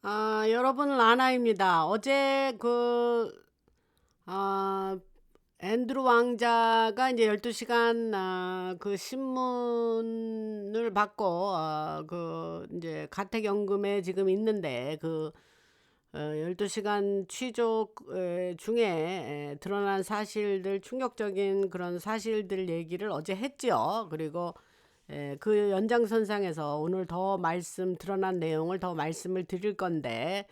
여러분, 라나입니다. 어제 아, 앤드루 왕자가 이제 12시간 그 신문을 받고 이제 가택연금에 지금 있는데 12시간 취족 중에 드러난 사실들, 충격적인 그런 사실들 얘기를 어제 했지요. 그리고 그 연장선상에서 오늘 더 드러난 내용을 더 말씀을 드릴 건데,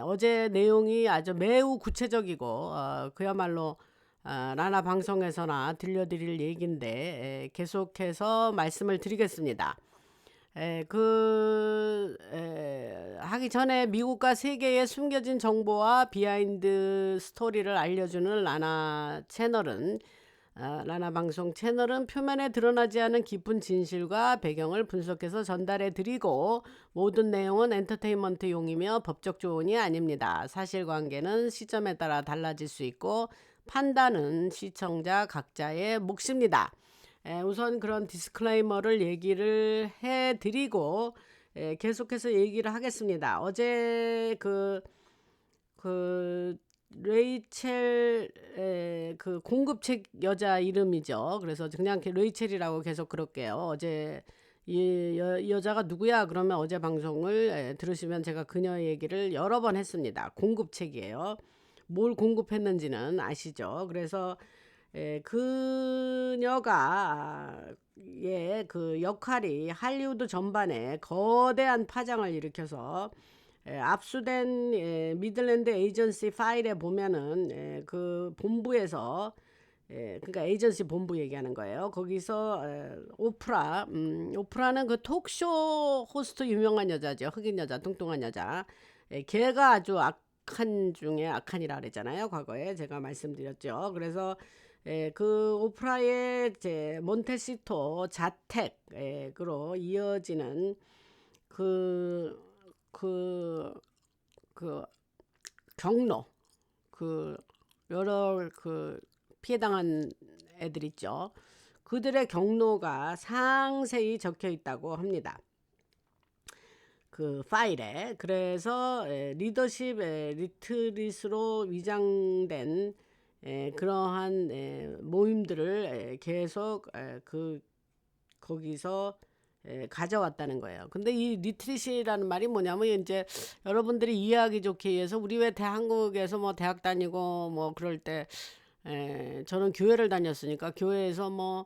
어제 내용이 아주 매우 구체적이고 그야말로 라나 방송에서나 들려드릴 얘기인데, 계속해서 말씀을 드리겠습니다. 하기 전에 미국과 세계의 숨겨진 정보와 비하인드 스토리를 알려주는 라나 방송 채널은 표면에 드러나지 않은 깊은 진실과 배경을 분석해서 전달해 드리고, 모든 내용은 엔터테인먼트용이며 법적 조언이 아닙니다. 사실관계는 시점에 따라 달라질 수 있고 판단은 시청자 각자의 몫입니다. 우선 그런 디스클레이머를 얘기를 해드리고 계속해서 얘기를 하겠습니다. 어제 그 레이첼 그 공급책 여자 이름이죠. 그래서 그냥 레이첼이라고 계속 그럴게요. 어제 이 여자가 누구야? 그러면 어제 방송을 들으시면 제가 그녀 얘기를 여러 번 했습니다. 공급책이에요. 뭘 공급했는지는 아시죠? 그래서 그녀가 그 역할이 할리우드 전반에 거대한 파장을 일으켜서 압수된 미들랜드 에이전시 파일에 보면은 그 본부에서 그러니까 에이전시 본부 얘기하는 거예요. 거기서 오프라는 그 톡쇼 호스트 유명한 여자죠. 흑인 여자, 뚱뚱한 여자. 걔가 아주 악한 중에 악한이라 그랬잖아요. 과거에 제가 말씀드렸죠. 그래서 그 오프라의 제 몬테시토 자택으로 이어지는 그 그 그 경로, 그 여러 피해당한 애들 있죠. 그들의 경로가 상세히 적혀 있다고 합니다. 그 파일에. 그래서 리더십 리트릿으로 위장된 그러한 모임들을 계속 거기서 가져왔다는 거예요. 근데 이 리트릿이라는 말이 뭐냐면, 이제 여러분들이 이해하기 좋게 해서, 우리 왜 한국에서 뭐 대학 다니고 뭐 그럴 때 저는 교회를 다녔으니까 교회에서 뭐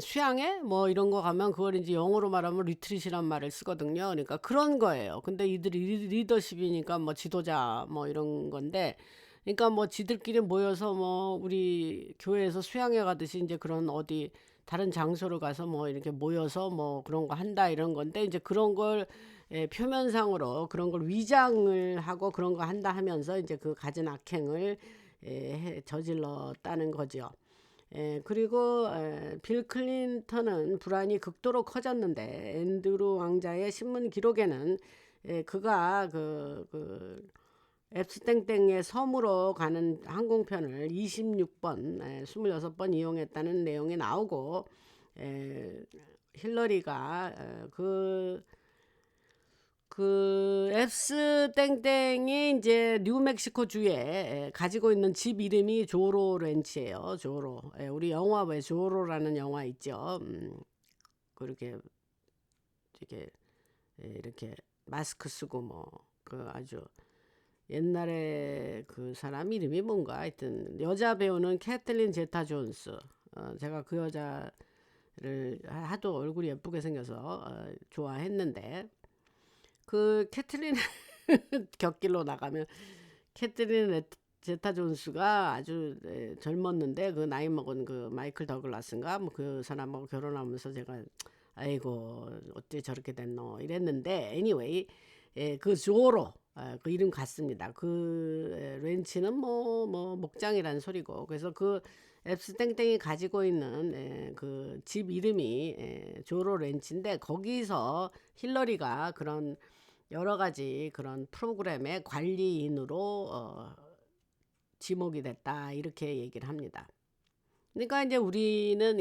수양회 뭐 이런 거 가면 그걸 이제 영어로 말하면 리트릿이란 말을 쓰거든요. 그러니까 그런 거예요. 근데 이들이 리더십이니까 뭐 지도자 뭐 이런 건데, 그러니까 뭐 지들끼리 모여서 뭐 우리 교회에서 수양회 가듯이 이제 그런 어디 다른 장소로 가서 뭐 이렇게 모여서 뭐 그런 거 한다 이런 건데, 이제 그런 걸 표면상으로 그런 걸 위장을 하고 그런 거 한다 하면서 이제 그 가진 악행을 저질렀다는 거죠. 그리고 빌 클린턴은 불안이 극도로 커졌는데, 앤드루 왕자의 신문 기록에는 그가 앱스땡땡의 섬으로 가는 항공편을 26번, 26번 이용했다는 내용이 나오고, 힐러리가 앱스 땡땡이 이제 뉴멕시코 주에 가지고 있는 집 이름이 조로 렌치예요. 조로. 우리 영화 왜 조로라는 영화 있죠. 그렇게 이렇게 마스크 쓰고 뭐 그 아주 옛날에 그 사람 이름이 뭔가, 하여튼 여자 배우는 캐틀린 제타 존스. 제가 그 여자를 하도 얼굴이 예쁘게 생겨서 좋아했는데, 그 캐틀린 곁길로 나가면 캐틀린 제타 존스가 아주 젊었는데, 그 나이 먹은 그 마이클 더글라스인가 뭐 그 사람하고 결혼하면서 제가 아이고 어째 저렇게 됐노 이랬는데, anyway 그 조로 그 이름 같습니다. 그 렌치는 뭐 목장이라는 소리고, 그래서 그 앱스 땡땡이 가지고 있는 그 집 이름이 조로 렌치인데, 거기서 힐러리가 그런 여러 가지 그런 프로그램의 관리인으로 지목이 됐다 이렇게 얘기를 합니다. 그러니까 이제 우리는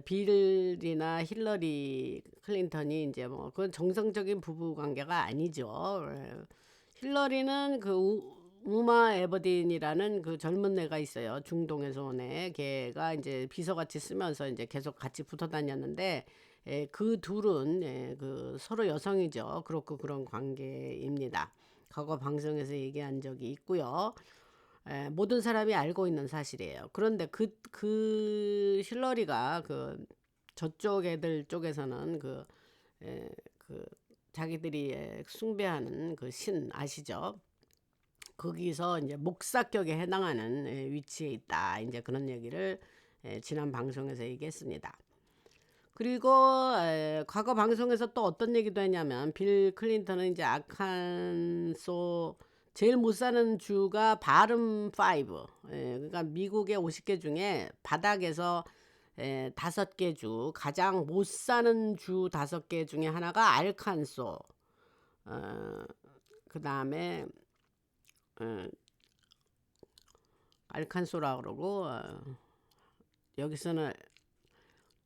빌이나 힐러리 클린턴이 이제 뭐 그건 정상적인 부부 관계가 아니죠. 힐러리는 그 우마 에버딘이라는 그 젊은 애가 있어요. 중동에서 온 애. 걔가 이제 비서같이 쓰면서 이제 계속 같이 붙어 다녔는데, 그 둘은 그 서로 여성이죠. 그렇고 그런 관계입니다. 과거 방송에서 얘기한 적이 있고요. 모든 사람이 알고 있는 사실이에요. 그런데 그 힐러리가 그 저쪽 애들 쪽에서는 그 자기들이 숭배하는 그 신 아시죠? 거기서 이제 목사격에 해당하는 위치에 있다. 이제 그런 얘기를 지난 방송에서 얘기했습니다. 그리고 과거 방송에서 또 어떤 얘기도 했냐면 빌 클린턴은 이제 아칸소 제일 못 사는 주가 바름 5. 그러니까 미국의 50개 중에 바닥에서 5개 주, 가장 못 사는 주 5개 중에 하나가 알칸소. 그다음에 알칸소라 그러고 여기서는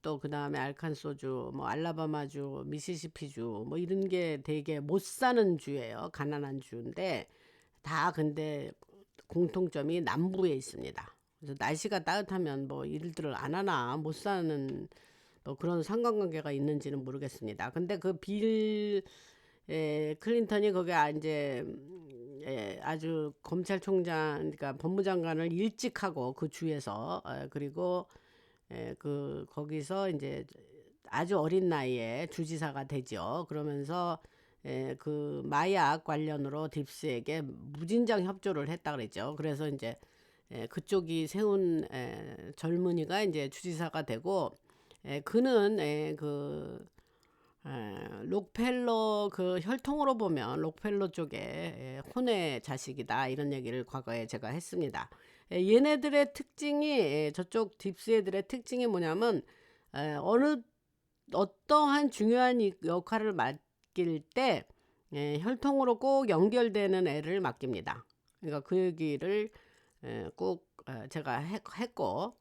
또 그다음에 알칸소주, 뭐 알라바마주, 미시시피주 뭐 이런 게 되게 못 사는 주예요. 가난한 주인데 다 근데 공통점이 남부에 있습니다. 그래서 날씨가 따뜻하면 뭐 일들을 안 하나 못 사는 뭐 그런 상관관계가 있는지는 모르겠습니다. 근데 그 빌 클린턴이 거기 이제 아주 검찰총장 그러니까 법무장관을 일찍 하고 그 주에서 그리고 그 거기서 이제 아주 어린 나이에 주지사가 되죠. 그러면서 그 마약 관련으로 딥스에게 무진장 협조를 했다 그랬죠. 그래서 이제 그쪽이 세운 젊은이가 이제 주지사가 되고 그는 그 록펠러 그 혈통으로 보면 록펠러 쪽에 혼의 자식이다 이런 얘기를 과거에 제가 했습니다. 얘네들의 특징이 저쪽 딥스 애들의 특징이 뭐냐면 어떠한 중요한 역할을 맡길 때 혈통으로 꼭 연결되는 애를 맡깁니다. 그러니까 그 얘기를 꼭 제가 했고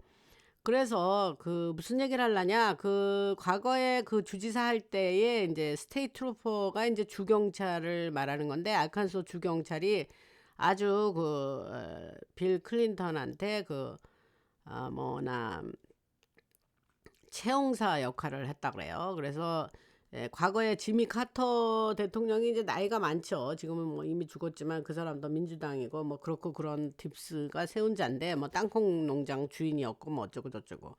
그래서 그 무슨 얘기를 하려냐 그 과거에 그 주지사 할 때에 이제 스테이트 트루퍼가 이제 주경찰을 말하는 건데 알칸소 주경찰이 아주 그 빌 클린턴한테 그 뭐나 채용사 역할을 했다 그래요. 그래서 과거에 지미 카터 대통령이 이제 나이가 많죠. 지금은 뭐 이미 죽었지만 그 사람도 민주당이고 뭐 그렇고 그런 딥스가 세운 자인데 뭐 땅콩 농장 주인이었고 뭐 어쩌고 저쩌고.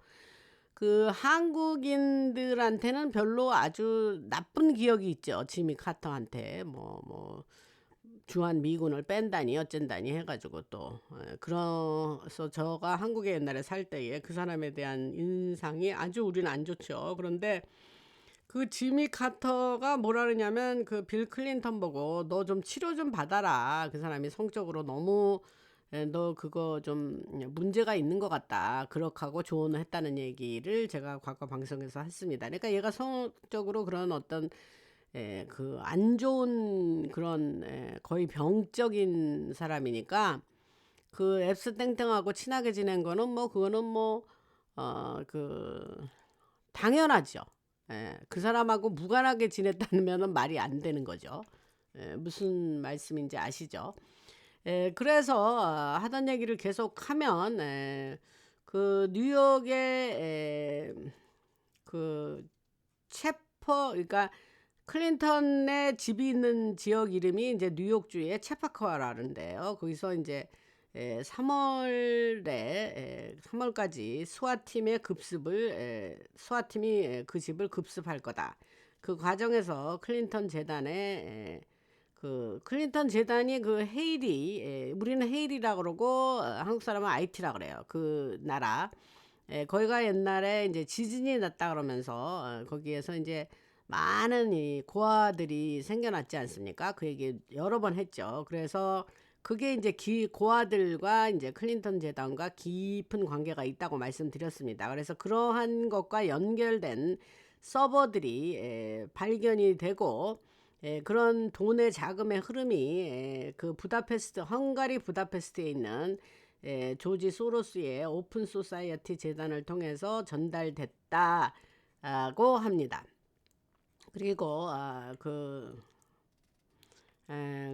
그 한국인들한테는 별로 아주 나쁜 기억이 있죠. 지미 카터한테 뭐 주한 미군을 뺀다니 어쩐다니 해가지고 또 그래서 저가 한국에 옛날에 살 때에 그 사람에 대한 인상이 아주 우리는 안 좋죠. 그런데 그 지미 카터가 뭐라 그러냐면 그 빌 클린턴 보고 너 좀 치료 좀 받아라. 그 사람이 성적으로 너무 너 그거 좀 문제가 있는 것 같다. 그렇게 하고 조언을 했다는 얘기를 제가 과거 방송에서 했습니다. 그러니까 얘가 성적으로 그런 어떤 그 안 좋은 그런 거의 병적인 사람이니까 그 앱스 땡땡하고 친하게 지낸 거는 뭐 그거는 뭐 그 당연하죠. 그 사람하고 무관하게 지냈다면은 말이 안 되는 거죠. 무슨 말씀인지 아시죠? 그래서 하던 얘기를 계속 하면 그 뉴욕의 그 체퍼 그러니까 클린턴의 집이 있는 지역 이름이 이제 뉴욕주의 체파커라는데요. 거기서 이제 3월까지 수아팀의 급습을 수아팀이 그 집을 급습할 거다. 그 과정에서 클린턴 재단에 그 클린턴 재단이 그 헤일이 우리는 헤일이라 그러고 한국 사람은 IT라 그래요. 그 나라 거기가 옛날에 이제 지진이 났다 그러면서 거기에서 이제 많은 이 고아들이 생겨났지 않습니까? 그 얘기 여러 번 했죠. 그래서 그게 이제 고아들과 이제 클린턴 재단과 깊은 관계가 있다고 말씀드렸습니다. 그래서 그러한 것과 연결된 서버들이 발견이 되고 그런 돈의 자금의 흐름이 그 헝가리 부다페스트에 있는 조지 소로스의 오픈 소사이어티 재단을 통해서 전달됐다고 합니다. 그리고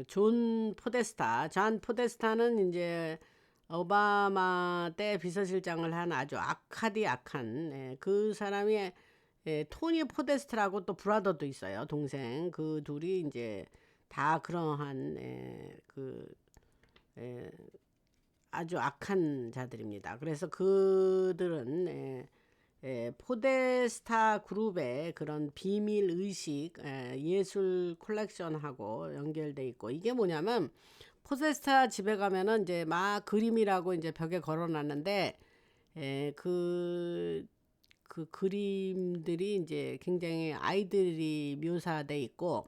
존 포데스타는 이제 오바마 때 비서실장을 한 아주 악한 그 사람이 토니 포데스트라고 또 브라더도 있어요. 동생. 그 둘이 이제 다 그러한 아주 악한 자들입니다. 그래서 그들은 포데스타 그룹의 그런 비밀 의식 예술 콜렉션하고 연결돼 있고, 이게 뭐냐면 포데스타 집에 가면은 이제 막 그림이라고 이제 벽에 걸어놨는데 그 그림들이 이제 굉장히 아이들이 묘사돼 있고,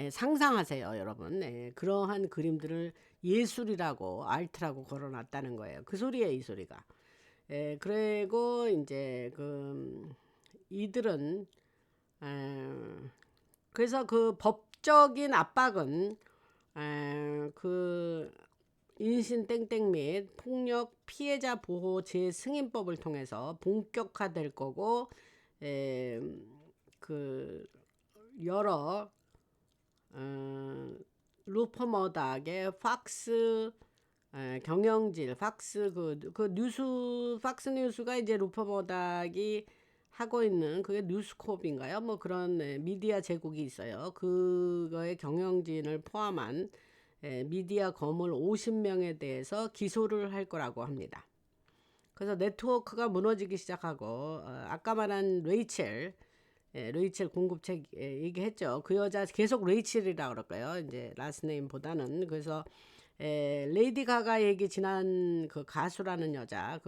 상상하세요, 여러분. 그러한 그림들을 예술이라고 아트라고 걸어놨다는 거예요. 그 소리예요, 이 소리가. 그리고 이제 이들은 그래서 그 법적인 압박은 그 인신 땡땡 및 폭력 피해자 보호 재승인법을 통해서 본격화될 거고, 그 여러 루퍼 머닥의 팍스 경영질, 팍스 팍스 뉴스가 이제 루퍼 머닥이 하고 있는 그게 뉴스콥인가요? 뭐 그런 미디어 제국이 있어요. 그거의 경영진을 포함한 미디어 거물 50명에 대해서 기소를 할 거라고 합니다. 그래서 네트워크가 무너지기 시작하고, 아까 말한 레이첼 공급책 얘기했죠. 그 여자 계속 레이첼이라고 그럴까요? 이제 라스네임보다는. 그래서 레이디 가가 얘기 지난 그 가수라는 여자,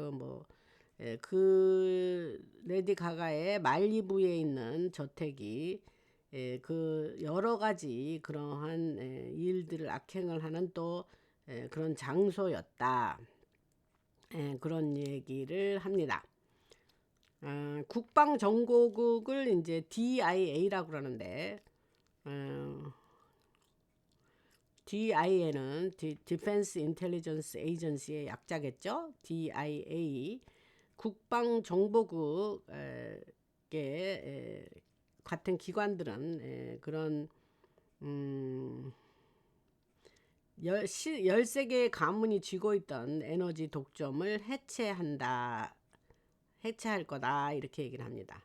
그 레이디 가가의 말리부에 있는 저택이 그 여러 가지 그러한 일들을 악행을 하는 또 그런 장소였다. 그런 얘기를 합니다. 국방정보국을 이제 DIA라고 그러는데, DIA는 Defense Intelligence Agency의 약자겠죠. DIA 국방정보국의 같은 기관들은 그런 13개의 가문이 쥐고 있던 에너지 독점을 해체할 거다, 이렇게 얘기를 합니다.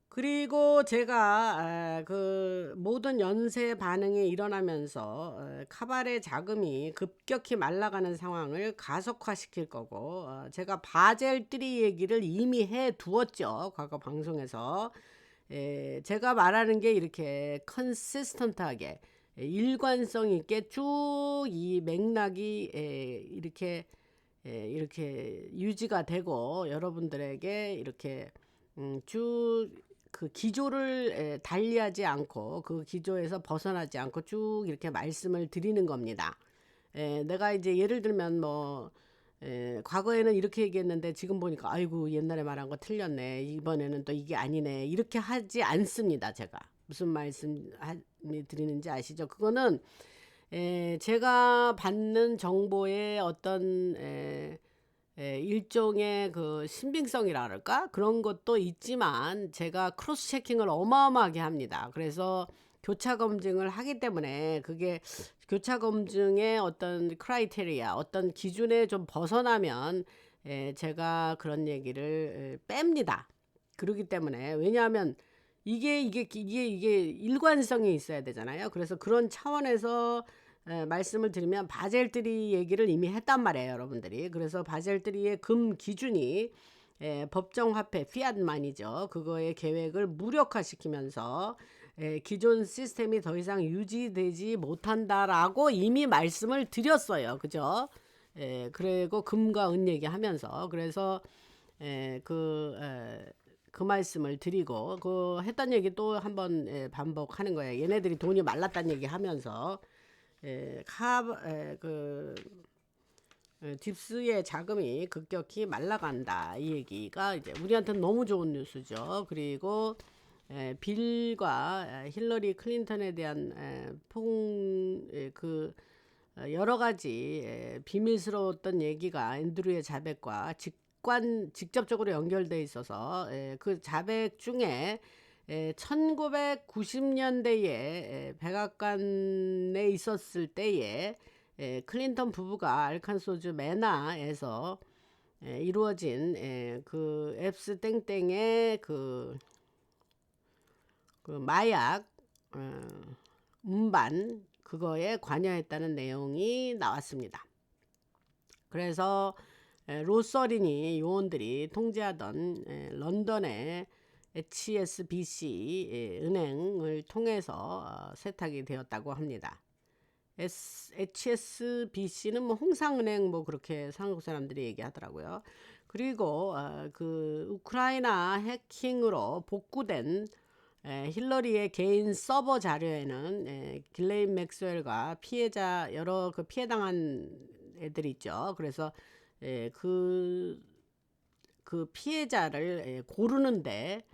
그리고 제가 그 모든 연쇄 반응이 일어나면서 카바레 자금이 급격히 말라가는 상황을 가속화시킬 거고, 제가 바젤 3 얘기를 이미 해 두었죠, 과거 방송에서. 제가 말하는 게 이렇게 컨시스턴트하게 일관성 있게 쭉 이 맥락이 이렇게 유지가 되고, 여러분들에게 이렇게 쭉 그 기조를 달리하지 않고 그 기조에서 벗어나지 않고 쭉 이렇게 말씀을 드리는 겁니다. 내가 이제 예를 들면 과거에는 이렇게 얘기했는데 지금 보니까 아이고 옛날에 말한 거 틀렸네, 이번에는 또 이게 아니네, 이렇게 하지 않습니다. 제가 무슨 말씀 드리는지 아시죠? 그거는 제가 받는 정보의 어떤 일종의 그 신빙성이라 그럴까? 그런 것도 있지만 제가 크로스 체킹을 어마어마하게 합니다. 그래서 교차 검증을 하기 때문에 그게 교차 검증의 어떤 크라이테리아, 어떤 기준에 좀 벗어나면 제가 그런 얘기를 뺍니다. 그렇기 때문에, 왜냐하면 이게 일관성이 있어야 되잖아요. 그래서 그런 차원에서 말씀을 드리면 바젤 3 얘기를 이미 했단 말이에요, 여러분들이. 그래서 바젤 3의 금 기준이 법정 화폐 피앗만이죠. 그거의 계획을 무력화시키면서 기존 시스템이 더 이상 유지되지 못한다라고 이미 말씀을 드렸어요. 그죠? 그리고 금과 은 얘기하면서, 그래서 그 말씀을 드리고, 그 했던 얘기 또 한번 반복하는 거예요. 얘네들이 돈이 말랐다는 얘기 하면서 딥스의 자금이 급격히 말라간다, 이 얘기가 이제 우리한테는 너무 좋은 뉴스죠. 그리고 빌과 힐러리 클린턴에 대한 여러 가지 비밀스러웠던 얘기가 앤드류의 자백과 직접적으로 연결돼 있어서 그 자백 중에 1990년대에 백악관에 있었을 때에 클린턴 부부가 알칸소주 메나에서 이루어진 그 앱스 땡땡의 그 마약 운반 그거에 관여했다는 내용이 나왔습니다. 그래서 로서린이 요원들이 통제하던 런던의 HSBC 은행을 통해서 세탁이 되었다고 합니다. HSBC는 뭐 홍상은행 뭐 그렇게 한국 사람들이 얘기하더라고요. 그리고 그 우크라이나 해킹으로 복구된 힐러리의 개인 서버 자료에는 길레인 맥스웰과 피해자 여러 그 피해당한 애들이 있죠. 그래서 그 피해자를 고르는데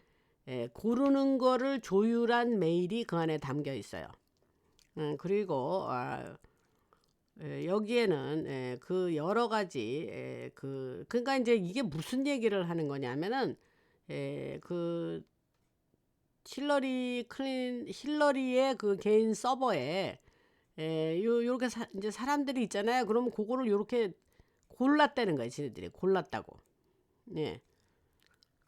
고르는 거를 조율한 메일이 그 안에 담겨 있어요. 그리고 여기에는 그 여러 가지 그러니까 이제 이게 무슨 얘기를 하는 거냐면은 그 힐러리의 그 개인 서버에 요렇게 이제 사람들이 있잖아요. 그러면 그거를 요렇게 골랐다는 거예요. 지네들이 골랐다고. 예.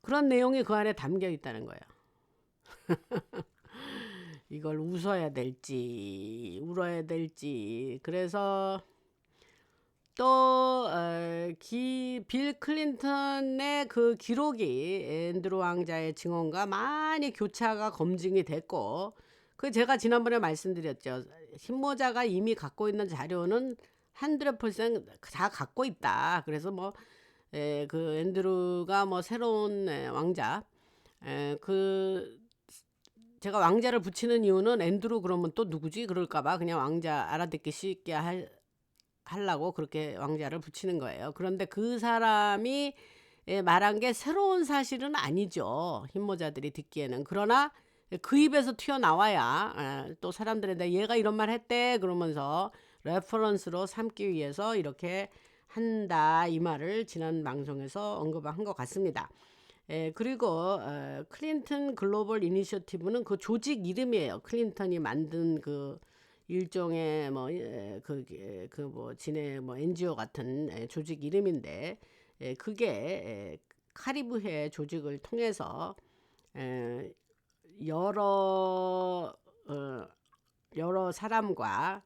그런 내용이 그 안에 담겨 있다는 거예요. 이걸 웃어야 될지 울어야 될지. 그래서 또 빌 클린턴의 그 기록이 앤드루 왕자의 증언과 많이 교차가 검증이 됐고, 그 제가 지난번에 말씀드렸죠. 신모자가 이미 갖고 있는 자료는 100%다 갖고 있다. 그래서 뭐 그 앤드루가 뭐 새로운 왕자 그 제가 왕자를 붙이는 이유는 앤드루 그러면 또 누구지 그럴까봐 그냥 왕자 알아듣기 쉽게 하려고 그렇게 왕자를 붙이는 거예요. 그런데 그 사람이 말한 게 새로운 사실은 아니죠. 흰모자들이 듣기에는. 그러나 그 입에서 튀어나와야 또 사람들한테 얘가 이런 말 했대 그러면서 레퍼런스로 삼기 위해서 이렇게 한다 이 말을 지난 방송에서 언급한 것 같습니다. 그리고 클린턴 글로벌 이니셔티브는 그 조직 이름이에요. 클린턴이 만든 그 일종의 뭐 지네 뭐 NGO 같은 조직 이름인데 그게 카리브해 조직을 통해서 여러 사람과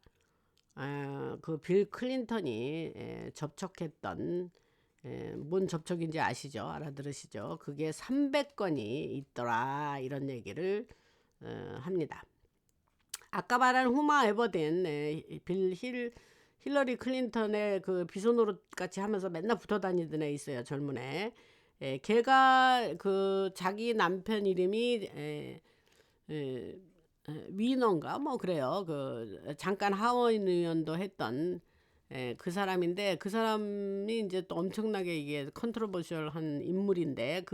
그 빌 클린턴이 접촉했던 뭔 접촉인지 아시죠? 알아들으시죠? 그게 300건이 있더라 이런 얘기를 합니다. 아까 말한 후마 에버딘 힐러리 클린턴의 그 비서노릇 같이 하면서 맨날 붙어 다니던 애 있어요. 젊은 애. 걔가 그 자기 남편 이름이 위너인가 뭐 그래요. 그 잠깐 하원 의원도 했던 그 사람인데 그 사람이 이제 또 엄청나게 이게 컨트로버셜한 인물인데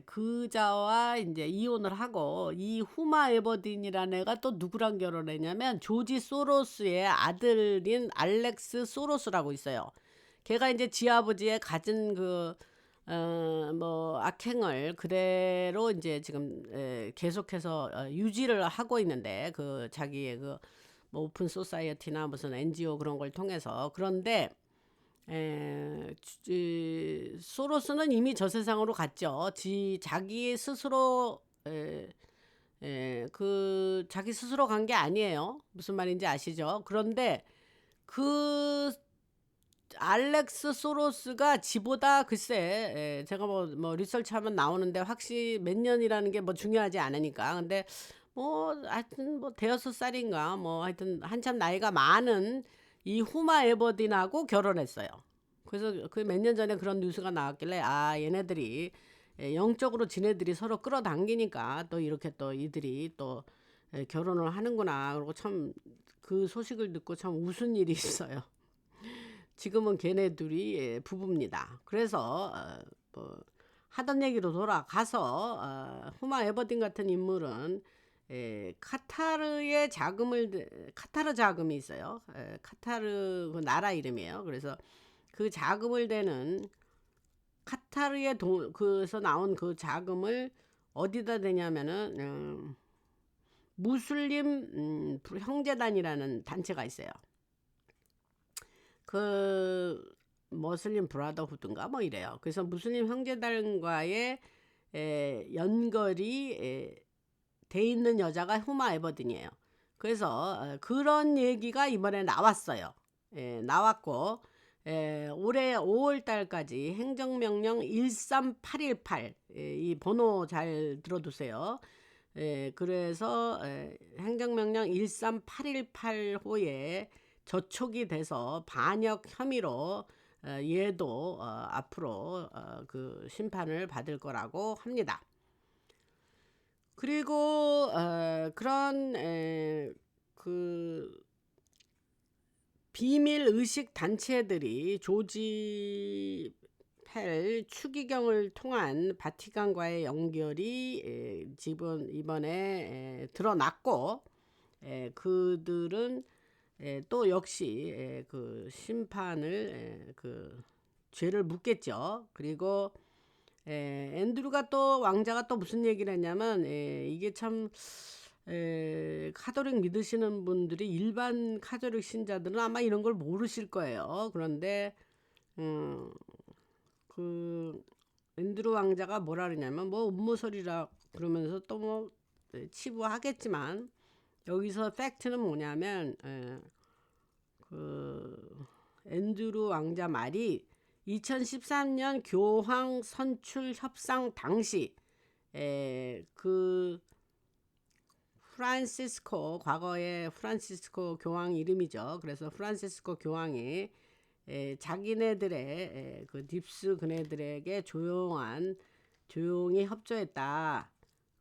그자와 이제 이혼을 하고 이 후마 에버딘이라는 애가 또 누구랑 결혼했냐면 조지 소로스의 아들인 알렉스 소로스라고 있어요. 걔가 이제 지 아버지의 가진 뭐 악행을 그대로 이제 지금 계속해서 유지를 하고 있는데 그 자기의 뭐 오픈 소사이어티나 무슨 NGO 그런 걸 통해서. 그런데 소로스는 이미 저 세상으로 갔죠. 자기 스스로 자기 스스로 간 게 아니에요. 무슨 말인지 아시죠? 그런데 그 알렉스 소로스가 지보다 글쎄 제가 뭐 리서치하면 나오는데 확실히 몇 년이라는 게 뭐 중요하지 않으니까. 근데 뭐 하여튼 뭐 대여섯 살인가 뭐 하여튼 한참 나이가 많은 이 후마 에버딘하고 결혼했어요. 그래서 그 몇 년 전에 그런 뉴스가 나왔길래 얘네들이 영적으로 지네들이 서로 끌어당기니까 또 이렇게 또 이들이 또 결혼을 하는구나. 그리고 참 그 소식을 듣고 참 웃은 일이 있어요. 지금은 걔네 둘이 부부입니다. 그래서 뭐 하던 얘기로 돌아가서 후마 에버딘 같은 인물은 카타르의 카타르 자금이 있어요. 카타르 그 나라 이름이에요. 그래서 그 자금을 대는 카타르의 그에서 나온 그 자금을 어디다 대냐면은 무슬림 형제단이라는 단체가 있어요. 그 머슬림 브라더후드인가 뭐 이래요. 그래서 무슬림 형제단과의 연결이 돼 있는 여자가 후마 에버든이에요. 그래서 그런 얘기가 이번에 나왔어요. 나왔고 올해 5월 달까지 행정명령 13818 이 번호 잘 들어두세요. 그래서 행정명령 13818호에 저촉이 돼서 반역 혐의로 얘도 앞으로 그 심판을 받을 거라고 합니다. 그리고 그런 그 비밀 의식 단체들이 조지 펠 추기경을 통한 바티칸과의 연결이 이번에 드러났고 그들은 또 역시 그 심판을 그 죄를 묻겠죠. 그리고 앤드루가 또 왕자가 또 무슨 얘기를 했냐면 이게 참 카톨릭 믿으시는 분들이 일반 카톨릭 신자들은 아마 이런 걸 모르실 거예요. 그런데 그 앤드루 왕자가 뭐라 그러냐면 뭐 음모설이라 그러면서 또 뭐 치부하겠지만 여기서 팩트는 뭐냐면 그 앤드루 왕자 말이 2013년 교황 선출 협상 당시 그 프란시스코 과거의 프란시스코 교황 이름이죠. 그래서 프란시스코 교황이 자기네들의 그 딥스 그네들에게 조용히 협조했다.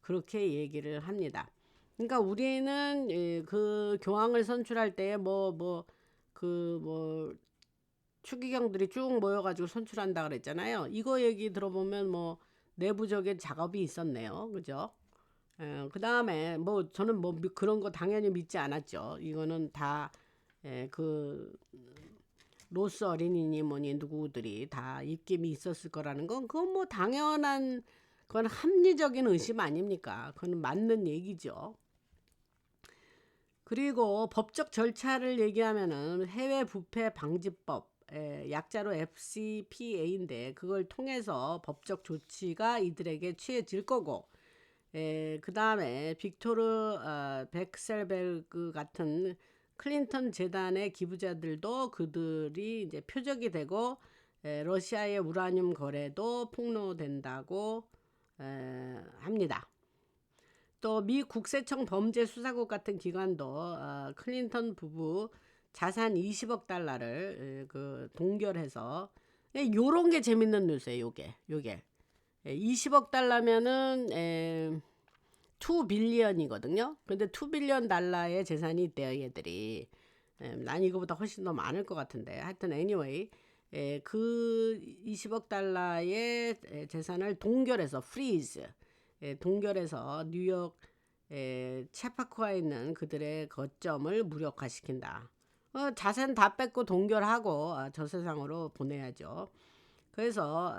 그렇게 얘기를 합니다. 그러니까 우리는 그 교황을 선출할 때 추기경들이 쭉 모여가지고 선출한다 그랬잖아요. 이거 얘기 들어보면 뭐 내부적인 작업이 있었네요. 그죠? 그 다음에 뭐 저는 뭐 그런 거 당연히 믿지 않았죠. 이거는 다 그 로스 어린이니 뭐니 누구들이 다 입김이 있었을 거라는 건 그건 뭐 당연한 그건 합리적인 의심 아닙니까? 그건 맞는 얘기죠. 그리고 법적 절차를 얘기하면은 해외 부패 방지법 약자로 FCPA인데 그걸 통해서 법적 조치가 이들에게 취해질 거고 그 다음에 빅토르 백셀베르그 같은 클린턴 재단의 기부자들도 그들이 이제 표적이 되고 러시아의 우라늄 거래도 폭로된다고 합니다. 또 미 국세청 범죄수사국 같은 기관도 클린턴 부부 자산 20억 달러를 그 동결해서 요런 게 재밌는 뉴스예요. 요게 20억 달러면은 2 빌리언이거든요. 근데 2 빌리언 달러의 재산이 있대요, 얘들이. 난 이거보다 훨씬 더 많을 것 같은데. 하여튼 anyway, 그 20억 달러의 재산을 동결해서 freeze, 동결해서 뉴욕 체파코에 있는 그들의 거점을 무력화시킨다. 자산 다 뺏고 동결하고 저 세상으로 보내야죠. 그래서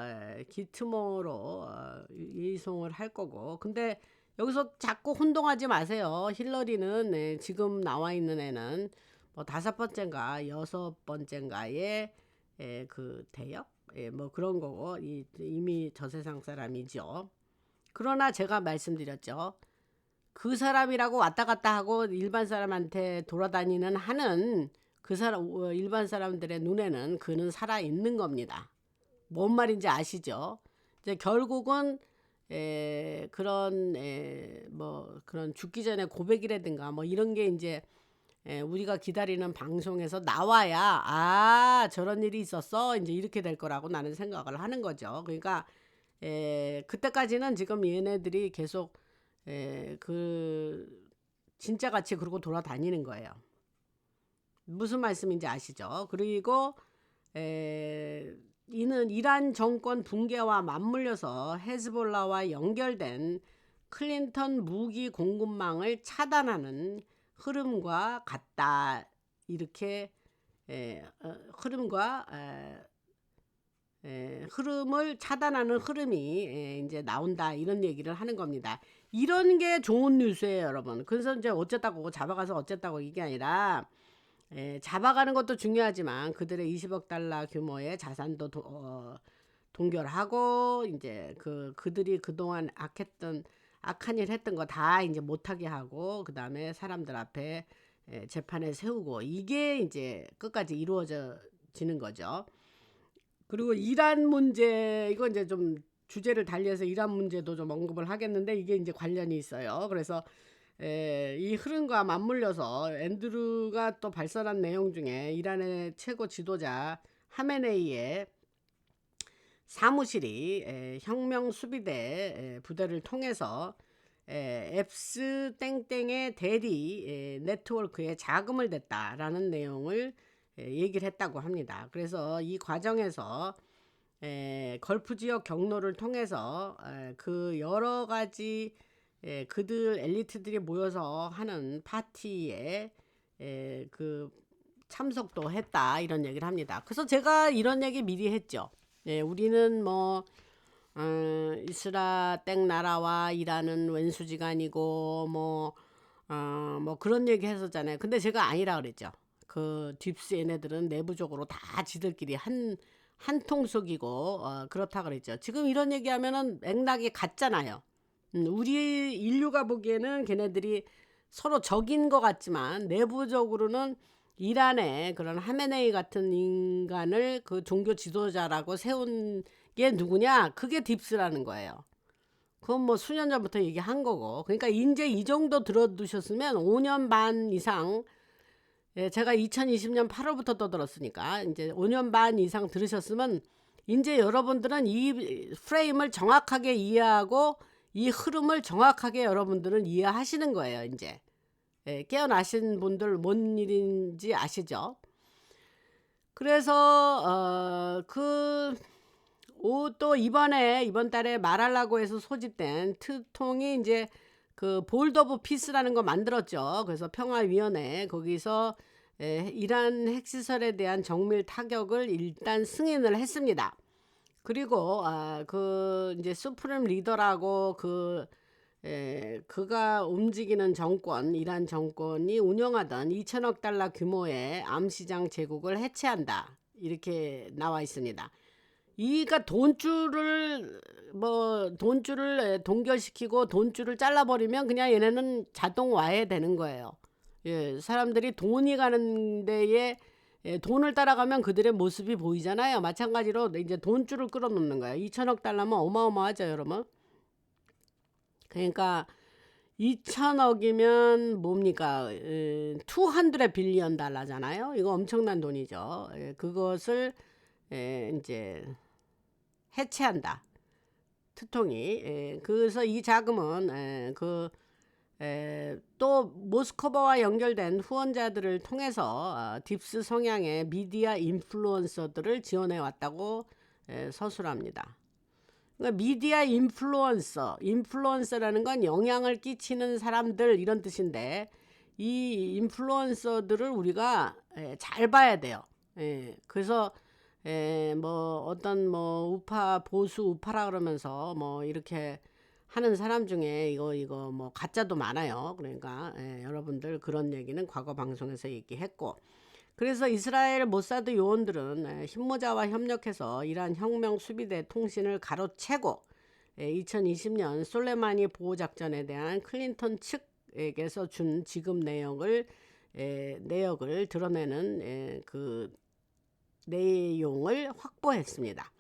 기트모로 이송을 할 거고 근데 여기서 자꾸 혼동하지 마세요. 힐러리는 지금 나와 있는 애는 뭐 5번째인가 6번째인가의 그 대역 뭐 그런 거고 이미 저 세상 사람이죠. 그러나 제가 말씀드렸죠. 그 사람이라고 왔다 갔다 하고 일반 사람한테 돌아다니는 하는 그 사람 일반 사람들의 눈에는 그는 살아 있는 겁니다. 뭔 말인지 아시죠? 이제 결국은 그런 죽기 전에 고백이라든가 뭐 이런 게 이제 우리가 기다리는 방송에서 나와야 저런 일이 있었어 이제 이렇게 될 거라고 나는 생각을 하는 거죠. 그러니까 그때까지는 지금 얘네들이 계속 그 진짜 같이 그러고 돌아다니는 거예요. 무슨 말씀인지 아시죠? 그리고 이는 이란 정권 붕괴와 맞물려서 헤즈볼라와 연결된 클린턴 무기 공급망을 차단하는 흐름과 같다. 이렇게 흐름과 흐름을 차단하는 흐름이 이제 나온다. 이런 얘기를 하는 겁니다. 이런 게 좋은 뉴스예요, 여러분. 그래서 이제 어쨌다고 잡아가서 어쨌다고 이게 아니라 잡아가는 것도 중요하지만 그들의 20억 달러 규모의 자산도 동결하고 이제 그들이 그동안 악한 일 했던 거 다 이제 못하게 하고 그다음에 사람들 앞에 재판에 세우고 이게 이제 끝까지 이루어지는 거죠. 그리고 이란 문제 이거 이제 좀 주제를 달리해서 이란 문제도 좀 언급을 하겠는데 이게 이제 관련이 있어요. 그래서 이 흐름과 맞물려서 앤드루가 또 발설한 내용 중에 이란의 최고 지도자 하메네이의 사무실이 혁명 수비대 부대를 통해서 앱스 땡땡의 대리 네트워크에 자금을 댔다라는 내용을 얘기를 했다고 합니다. 그래서 이 과정에서 걸프 지역 경로를 통해서 그 여러 가지 그들 엘리트들이 모여서 하는 파티에 그 참석도 했다 이런 얘기를 합니다. 그래서 제가 이런 얘기 미리 했죠. 우리는 뭐 이스라 땡 나라와 이란은 왼수지간이고 뭐 그런 얘기 했었잖아요. 근데 제가 아니라 그랬죠. 그 딥스 얘네들은 내부적으로 다 지들끼리 한 통속이고 그렇다 그랬죠. 지금 이런 얘기하면은 맥락이 같잖아요. 우리 인류가 보기에는 걔네들이 서로 적인 것 같지만 내부적으로는 이란의 그런 하메네이 같은 인간을 그 종교 지도자라고 세운 게 누구냐? 그게 딥스라는 거예요. 그건 뭐 수년 전부터 얘기한 거고. 그러니까 이제 이 정도 들어두셨으면 5년 반 이상 제가 2020년 8월부터 떠들었으니까 이제 5년 반 이상 들으셨으면 이제 여러분들은 이 프레임을 정확하게 이해하고 이 흐름을 정확하게 여러분들은 이해하시는 거예요. 이제 깨어나신 분들 뭔 일인지 아시죠? 그래서 또 이번 달에 말하려고 해서 소집된 트통이 이제 그 볼드 오브 피스라는 거 만들었죠. 그래서 평화위원회 거기서 이란 핵시설에 대한 정밀 타격을 일단 승인을 했습니다. 그리고 그 이제 수프림 리더라고 그가 움직이는 정권, 이란 정권이 운영하던 2천억 달러 규모의 암시장 제국을 해체한다. 이렇게 나와 있습니다. 이가 돈줄을 동결시키고 돈줄을 잘라버리면 그냥 얘네는 자동 와해되는 거예요. 사람들이 돈이 가는 데에 돈을 따라가면 그들의 모습이 보이잖아요. 마찬가지로 이제 돈줄을 끌어놓는 거예요. 2천억 달러면 어마어마하죠, 여러분. 그러니까 2천억이면 뭡니까? 200 빌리언 달러잖아요. 이거 엄청난 돈이죠. 그것을 이제 해체한다. 트통이. 그래서 이 자금은 또 모스크바와 연결된 후원자들을 통해서 딥스 성향의 미디어 인플루언서들을 지원해 왔다고 서술합니다. 그러니까 미디어 인플루언서라는 건 영향을 끼치는 사람들 이런 뜻인데 이 인플루언서들을 우리가 잘 봐야 돼요. 그래서 뭐 어떤 뭐 우파 보수 우파라 그러면서 뭐 이렇게 하는 사람 중에 이거 뭐 가짜도 많아요. 그러니까 여러분들 그런 얘기는 과거 방송에서 얘기했고, 그래서 이스라엘 모사드 요원들은 힘모자와 협력해서 이란 혁명 수비대 통신을 가로채고 2020년 솔레마니 보호작전에 대한 클린턴 측에게서 준 지급 내역을 드러내는 그 내용을 확보했습니다.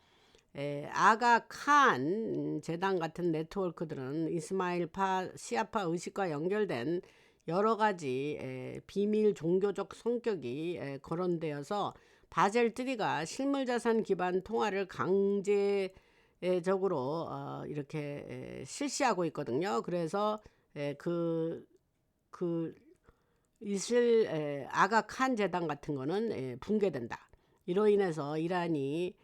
아가 칸 재단 같은 네트워크들은 이스마일파 시아파 의식과 연결된 여러 가지 비밀 종교적 성격이 거론되어서 바젤 3가 실물자산 기반 통화를 강제적으로 이렇게 실시하고 있거든요. 그래서 아가 칸 재단 같은 거는 붕괴된다. 이로 인해서 이란이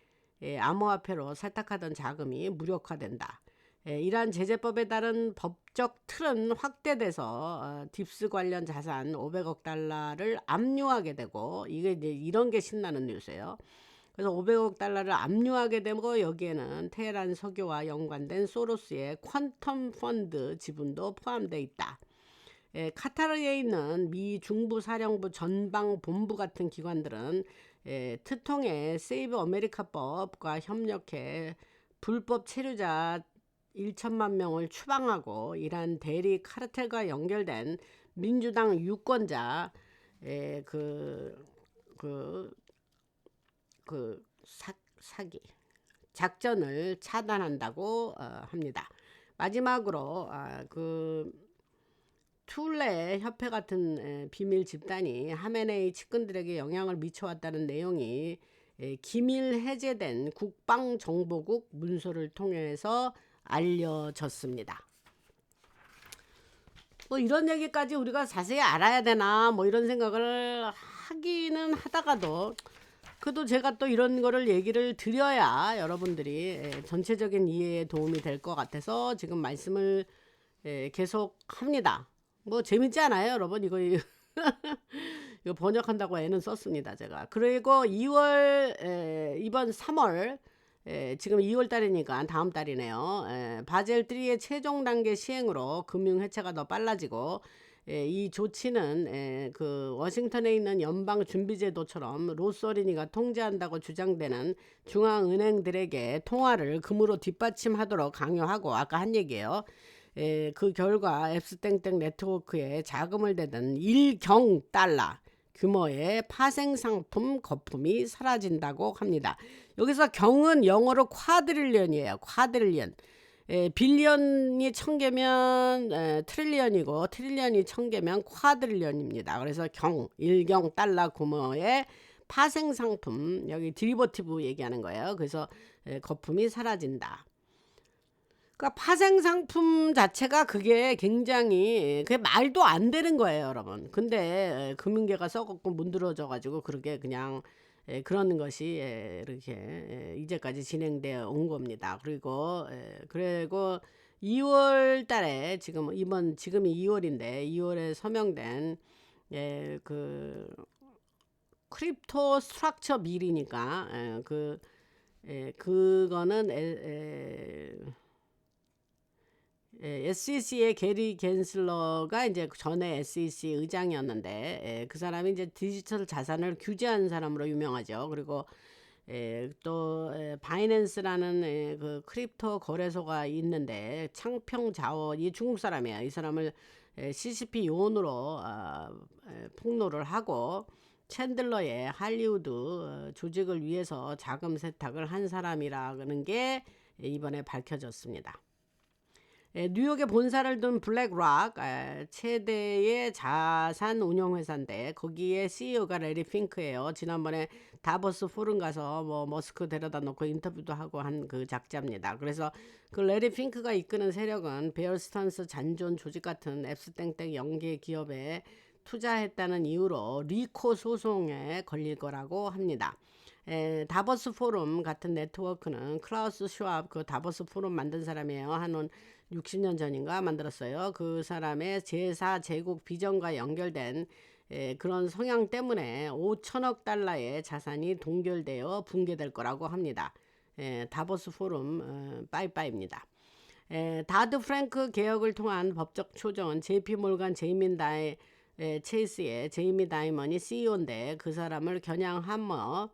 암호화폐로 세탁하던 자금이 무력화된다. 이러한 제재법에 따른 법적 틀은 확대돼서 딥스 관련 자산 500억 달러를 압류하게 되고, 이게 이제 이런 게 신나는 뉴스예요. 그래서 500억 달러를 압류하게 되고, 여기에는 테헤란 석유와 연관된 소로스의 퀀텀 펀드 지분도 포함되어 있다. 카타르에 있는 미 중부 사령부 전방 본부 같은 기관들은 트통의 세이브 아메리카법과 협력해 불법 체류자 1천만 명을 추방하고, 이란 대리 카르텔과 연결된 민주당 유권자 사기 작전을 차단한다고 합니다. 마지막으로 툴레 협회 같은 비밀 집단이 하메네이 측근들에게 영향을 미쳐왔다는 내용이 기밀 해제된 국방정보국 문서를 통해서 알려졌습니다. 뭐 이런 얘기까지 우리가 자세히 알아야 되나 뭐 이런 생각을 하기는 하다가도, 그래도 제가 또 이런 거를 얘기를 드려야 여러분들이 전체적인 이해에 도움이 될 것 같아서 지금 말씀을 계속 합니다. 뭐 재밌지 않아요, 여러분? 이거 이거 번역한다고 애는 썼습니다, 제가. 그리고 이번 3월, 지금 2월 달이니까 다음 달이네요. 바젤 3의 최종 단계 시행으로 금융 해체가 더 빨라지고, 이 조치는 그 워싱턴에 있는 연방준비제도처럼 로스어린이가 통제한다고 주장되는 중앙은행들에게 통화를 금으로 뒷받침하도록 강요하고, 아까 한 얘기예요. 그 결과 앱스땡땡 네트워크에 자금을 대던 1경 달러 규모의 파생상품 거품이 사라진다고 합니다. 여기서 경은 영어로 쿼드릴리언이에요. 쿼드릴리언. 빌리언이 1000개면 트릴리언이고, 트릴리언이 1000개면 쿼드릴리언입니다. 그래서 1경 달러 규모의 파생상품, 여기 디리버티브 얘기하는 거예요. 그래서 거품이 사라진다. 그러니까 파생상품 자체가 그게 굉장히 그게 말도 안 되는 거예요, 여러분. 근데 금융계가 썩었고 문드러져 가지고 그렇게 그냥 그런 것이 이렇게 이제까지 진행되어 온 겁니다. 그리고 2월 달에 지금이 2월인데 2월에 서명된 그 크립토 스트럭처 밀이니까 그거는 SEC의 게리 겐슬러가 이제 전에 SEC 의장이었는데, 그 사람이 이제 디지털 자산을 규제한 사람으로 유명하죠. 그리고 또 바이낸스라는 그 크립토 거래소가 있는데, 창평자원, 이 중국 사람이에요. 이 사람을 CCP 요원으로 폭로를 하고, 챈들러의 할리우드 조직을 위해서 자금 세탁을 한 사람이라는 게 이번에 밝혀졌습니다. 뉴욕에 본사를 둔 블랙락, 최대의 자산 운용회사인데 거기에 CEO가 레리 핑크예요. 지난번에 다보스 포럼 가서 뭐 머스크 데려다 놓고 인터뷰도 하고 한 그 작자입니다. 그래서 그 레리 핑크가 이끄는 세력은 베어스턴스 잔존 조직 같은 앱스땡땡 연계 기업에 투자했다는 이유로 리코 소송에 걸릴 거라고 합니다. 다보스 포럼 같은 네트워크는 클라우스 슈왑, 그 다보스 포럼 만든 사람이에요. 한 60년 전인가 만들었어요. 그 사람의 제4 제국 비전과 연결된 그런 성향 때문에 5천억 달러의 자산이 동결되어 붕괴될 거라고 합니다. 다보스 포럼 빠이빠이입니다. 다드 프랭크 개혁을 통한 법적 초정은 JP 몰간 체이스의 제이미 다이먼이 CEO인데, 그 사람을 겨냥하며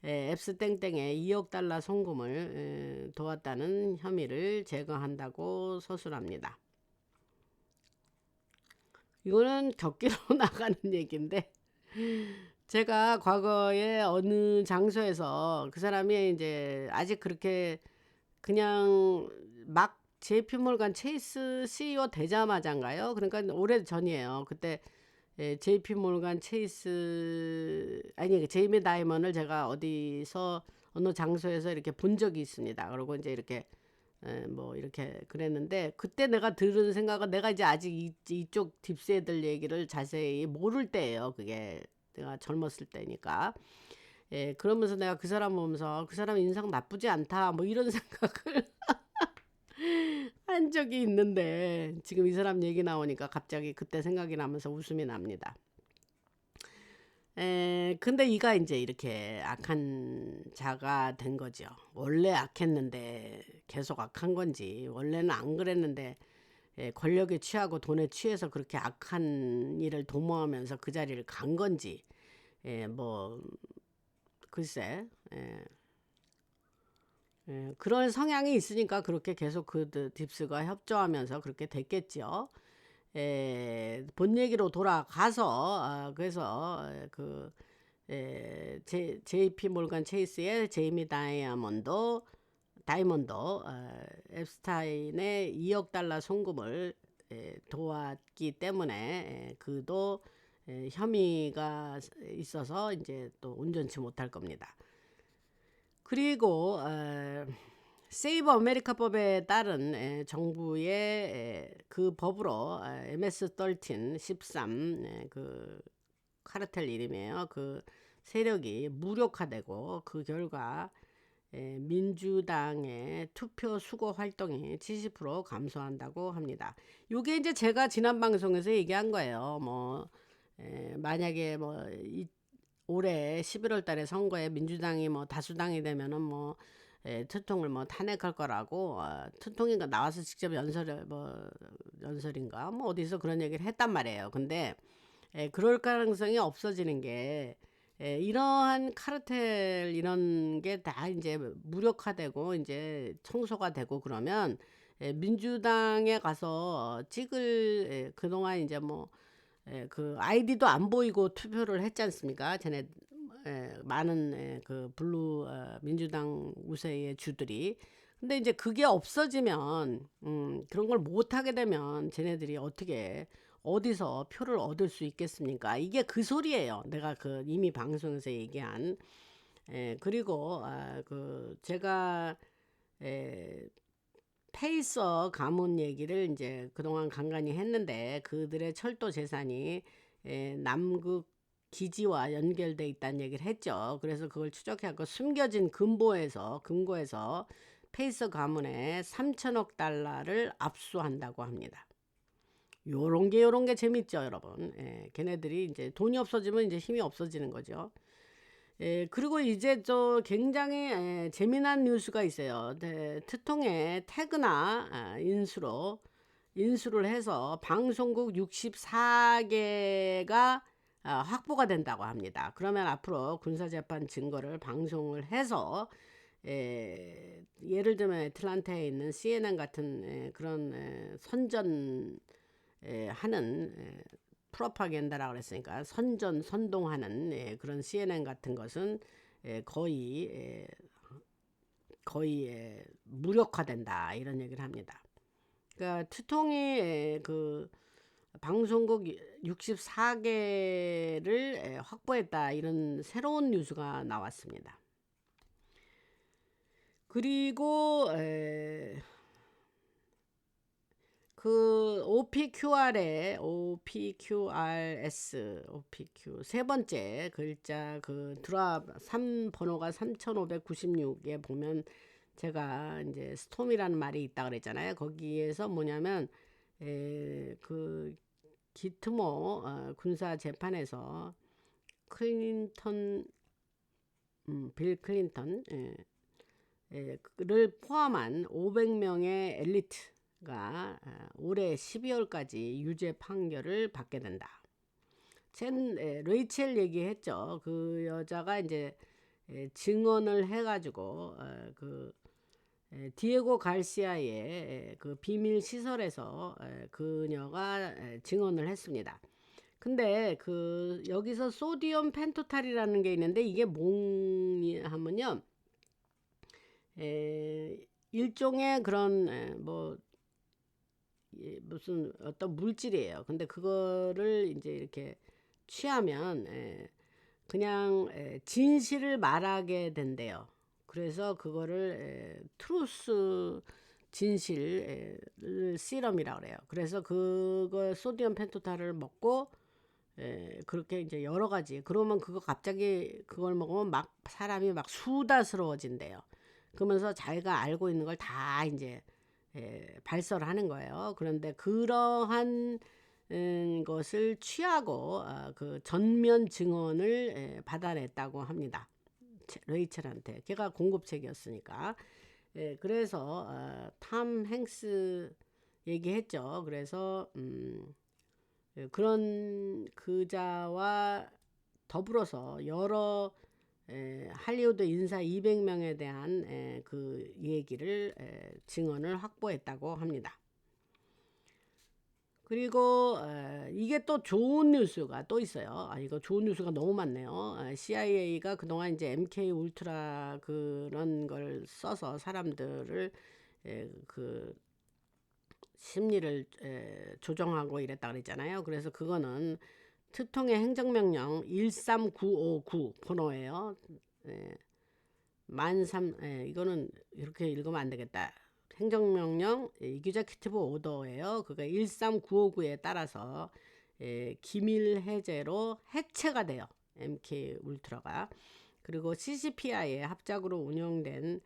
앱스땡땡에 2억 달러 송금을 도왔다는 혐의를 제거한다고 서술합니다. 이거는 격기로 나가는 얘기인데, 제가 과거에 어느 장소에서 그 사람이 이제 아직 그렇게 그냥 막 JP몰간 체이스 CEO 되자마자인가요? 그러니까 오래 전이에요. 그때 JP몰간 체이스, 아니 제이미 다이먼을 제가 어디서 어느 장소에서 이렇게 본 적이 있습니다. 그리고 이제 이렇게 뭐 이렇게 그랬는데, 그때 내가 들은 생각은, 내가 이제 아직 이쪽 딥스 애들 얘기를 자세히 모를 때예요. 그게 내가 젊었을 때니까. 그러면서 내가 그 사람 보면서 그 사람 인상 나쁘지 않다 뭐 이런 생각을 한 적이 있는데 지금 이 사람 얘기 나오니까 갑자기 그때 생각이 나면서 웃음이 납니다. 근데 이가 인제 이렇게 악한 자가 된 거죠. 원래 악했는데 계속 악한 건지, 원래는 안 그랬는데 권력에 취하고 돈에 취해서 그렇게 악한 일을 도모하면서 그 자리를 간 건지, 뭐 글쎄. 그런 성향이 있으니까 그렇게 계속 딥스가 협조하면서 그렇게 됐겠죠. 본 얘기로 돌아가서 그래서 JP 몰간 체이스의 제이미 다이먼드 앱스타인의 2억 달러 송금을 도왔기 때문에 그도 혐의가 있어서 이제 또 온전치 못할 겁니다. 그리고 세이브 아메리카법에 따른 정부의 그 법으로 MS-13 그 카르텔 이름이에요. 그 세력이 무력화되고 그 결과 민주당의 투표 수거 활동이 70% 감소한다고 합니다. 요게 이제 제가 지난 방송에서 얘기한 거예요. 뭐 만약에 뭐 올해 11월 달에 선거에 민주당이 뭐 다수당이 되면은 뭐 트통을 뭐 탄핵할 거라고, 트통인가 나와서 직접 연설인가 뭐 어디서 그런 얘기를 했단 말이에요. 근데 그럴 가능성이 없어지는 게 이러한 카르텔 이런 게 다 이제 무력화되고 이제 청소가 되고 그러면 민주당에 가서 찍을 그동안 이제 뭐 그 아이디도 안 보이고 투표를 했지 않습니까? 쟤네 많은 그 블루 민주당 우세의 주들이. 근데 이제 그게 없어지면 그런 걸 못 하게 되면 쟤네들이 어떻게 어디서 표를 얻을 수 있겠습니까? 이게 그 소리예요. 내가 그 이미 방송에서 얘기한. 그리고 그 제가 페이서 가문 얘기를 이제 그동안 간간히 했는데 그들의 철도 재산이 남극 기지와 연결돼 있다는 얘기를 했죠. 그래서 그걸 추적해갖고 숨겨진 금고에서 페이서 가문에 3천억 달러를 압수한다고 합니다. 요런 게 재밌죠, 여러분. 걔네들이 이제 돈이 없어지면 이제 힘이 없어지는 거죠. 그리고 이제 저 굉장히 재미난 뉴스가 있어요. 트통에 태그나 인수를 해서 방송국 64개가 확보가 된다고 합니다. 그러면 앞으로 군사재판 증거를 방송을 해서 예를 들면 애틀란타에 있는 CNN 같은 그런 하는 프로파간다라고 그랬으니까 선동하는 그런 CNN 같은 것은 거의 무력화된다 이런 얘기를 합니다. 그러니까 투통이 그 방송국 64개를 확보했다 이런 새로운 뉴스가 나왔습니다. 그리고 그 OPQR에 OPQ 세 번째 글자 그 드랍 3번호가 3596에 보면 제가 이제 스톰이라는 말이 있다 그랬잖아요. 거기에서 뭐냐면 그 기트모 군사 재판에서 빌 클린턴 를 포함한 500명의 엘리트가 올해 12월까지 유죄 판결을 받게 된다. 레이첼 얘기했죠. 그 여자가 이제 증언을 해가지고 디에고 갈시아의 그 비밀 시설에서 그녀가 증언을 했습니다. 근데 여기서 소디움 펜토탈이라는 게 있는데 이게 뭐냐 하면요. 일종의 그런 무슨 어떤 물질이에요. 근데 그거를 이제 이렇게 취하면 그냥 진실을 말하게 된대요. 그래서 그거를 트루스 진실 시럼이라고 그래요. 그래서 그거 소디움 펜토탈을 먹고 그렇게 이제 여러 가지 그러면 그거 갑자기 그걸 먹으면 막 사람이 막 수다스러워진대요. 그러면서 자기가 알고 있는 걸 다 이제 발설을 하는 거예요. 그런데 그러한 것을 취하고 그 전면 증언을 받아냈다고 합니다. 레이첼한테. 걔가 공급책이었으니까. 그래서 탐 행스 얘기했죠. 그래서 그런 그자와 더불어서 여러 할리우드 인사 200명에 대한 그 얘기를 증언을 확보했다고 합니다. 그리고 이게 또 좋은 뉴스가 또 있어요. 이거 좋은 뉴스가 너무 많네요. CIA가 그동안 이제 MK 울트라 그런 걸 써서 사람들을 그 심리를 조정하고 이랬다 그랬잖아요. 그래서 그거는 특통의 행정명령 13959 번호예요. 13, 이거는 이렇게 읽으면 안 되겠다. 행정명령 이규제큐티브 오더예요. 그가 13959에 따라서 기밀 해제로 해체가 돼요. MK 울트라가. 그리고 CCPI에 합작으로 운영된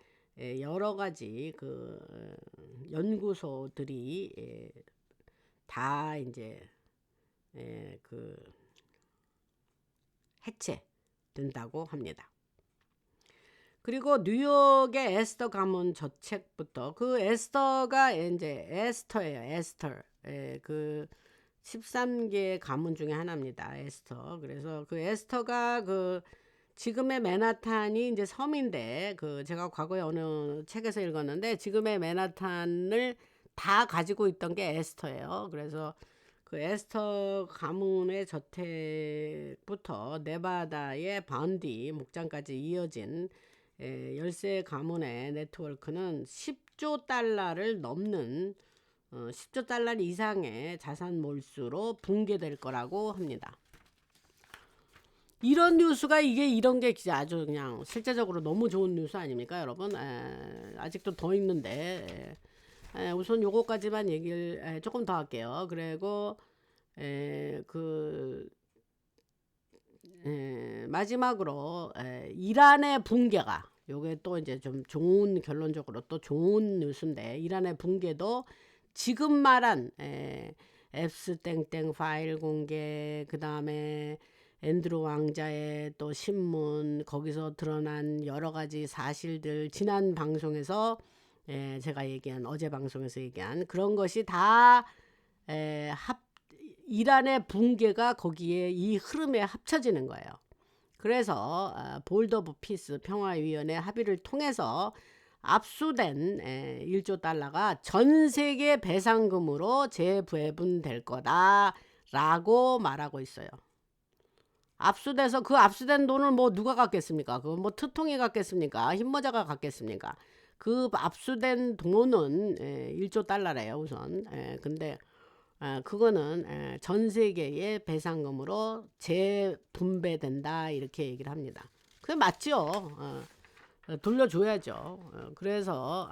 여러 가지 그 연구소들이 다 이제 그 해체된다고 합니다. 그리고 뉴욕의 에스터 가문 저책부터 그 에스터가 이제 에스터예요. 에스터. 그 13개 가문 중에 하나입니다. 에스터. 그래서 그 에스터가 그 지금의 맨하탄이 이제 섬인데 그 제가 과거에 어느 책에서 읽었는데 지금의 맨하탄을 다 가지고 있던 게 에스터예요. 그래서 그 에스터 가문의 저택부터 네바다의 반디 목장까지 이어진 13 가문의 네트워크는 10조 달러를 넘는 10조 달러 이상의 자산 몰수로 붕괴될 거라고 합니다. 이런 뉴스가 이런 게 아주 그냥 실제적으로 너무 좋은 뉴스 아닙니까, 여러분? 아직도 더 있는데 우선 요거까지만 얘기를 조금 더 할게요. 그리고 마지막으로 이란의 붕괴가 요게 또 이제 좀 좋은 결론적으로 또 좋은 뉴스인데 이란의 붕괴도 지금 말한 앱스 땡땡 파일 공개 그 다음에 앤드루 왕자의 또 신문 거기서 드러난 여러 가지 사실들 지난 방송에서 제가 얘기한 어제 방송에서 얘기한 그런 것이 다 이란의 붕괴가 거기에 이 흐름에 합쳐지는 거예요. 그래서 볼드 오브 피스 평화위원회 합의를 통해서 압수된 1조 달러가 전 세계 배상금으로 재배분될 거다라고 말하고 있어요. 압수돼서 그 압수된 돈을 뭐 누가 갖겠습니까? 그거 뭐 트통이 갖겠습니까? 흰모자가 갖겠습니까? 그 압수된 돈은 1조 달러래요, 우선. 근데 그거는 전 세계의 배상금으로 재분배된다 이렇게 얘기를 합니다. 그게 맞죠. 돌려줘야죠. 그래서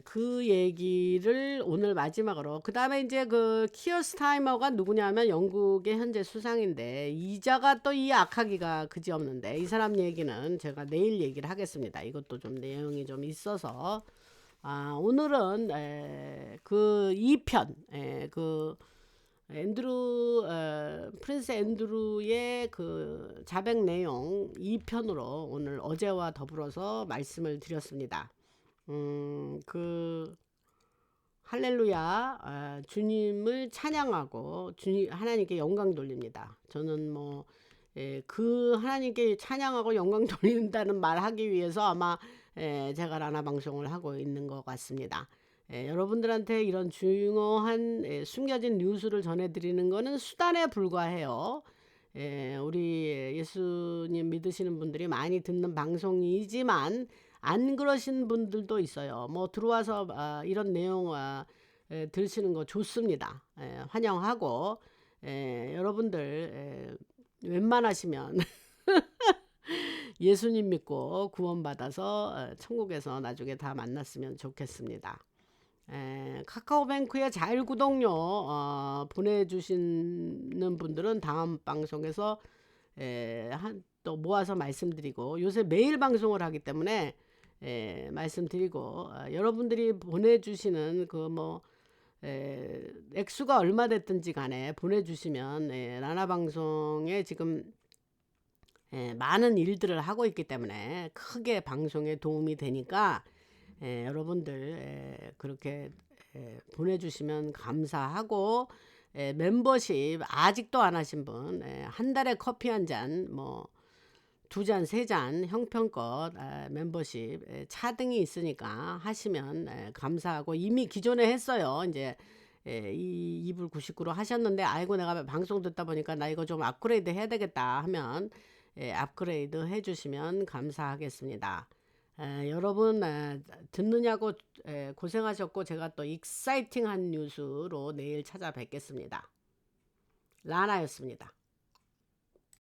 그 얘기를 오늘 마지막으로 그 다음에 이제 그 키어 스타이머가 누구냐면 영국의 현재 수상인데 이자가 또 이 악하기가 그지없는데 이 사람 얘기는 제가 내일 얘기를 하겠습니다. 이것도 좀 내용이 좀 있어서 오늘은 그 2편 그 프린스 앤드루의 그 자백 내용 2편으로 오늘 어제와 더불어서 말씀을 드렸습니다. 그 할렐루야 주님을 찬양하고 하나님께 영광 돌립니다. 저는 뭐 그 하나님께 찬양하고 영광 돌린다는 말 하기 위해서 아마 제가 라나 방송을 하고 있는 것 같습니다. 여러분들한테 이런 중요한 숨겨진 뉴스를 전해드리는 것은 수단에 불과해요. 우리 예수님 믿으시는 분들이 많이 듣는 방송이지만 안 그러신 분들도 있어요. 뭐 들어와서 이런 내용 들으시는 거 좋습니다. 환영하고 여러분들 웬만하시면 예수님 믿고 구원받아서 천국에서 나중에 다 만났으면 좋겠습니다. 카카오뱅크에 자율구독료 보내주시는 분들은 다음 방송에서 또 모아서 말씀드리고 요새 매일 방송을 하기 때문에 말씀드리고, 여러분들이 보내주시는 그 뭐 액수가 얼마 됐든지 간에 보내주시면, 라나 방송에 지금 많은 일들을 하고 있기 때문에 크게 방송에 도움이 되니까, 여러분들 그렇게 보내주시면 감사하고, 멤버십 아직도 안 하신 분, 한 달에 커피 한 잔, 뭐 두 잔, 세 잔 형편껏 멤버십 차등이 있으니까 하시면 감사하고, 이미 기존에 했어요. 이제 이 2불 99로 하셨는데, 아이고 내가 방송 듣다 보니까 나 이거 좀 업그레이드 해야 되겠다 하면 업그레이드 해주시면 감사하겠습니다. 여러분 듣느냐고 고생하셨고, 제가 또 익사이팅한 뉴스로 내일 찾아뵙겠습니다. 라나였습니다.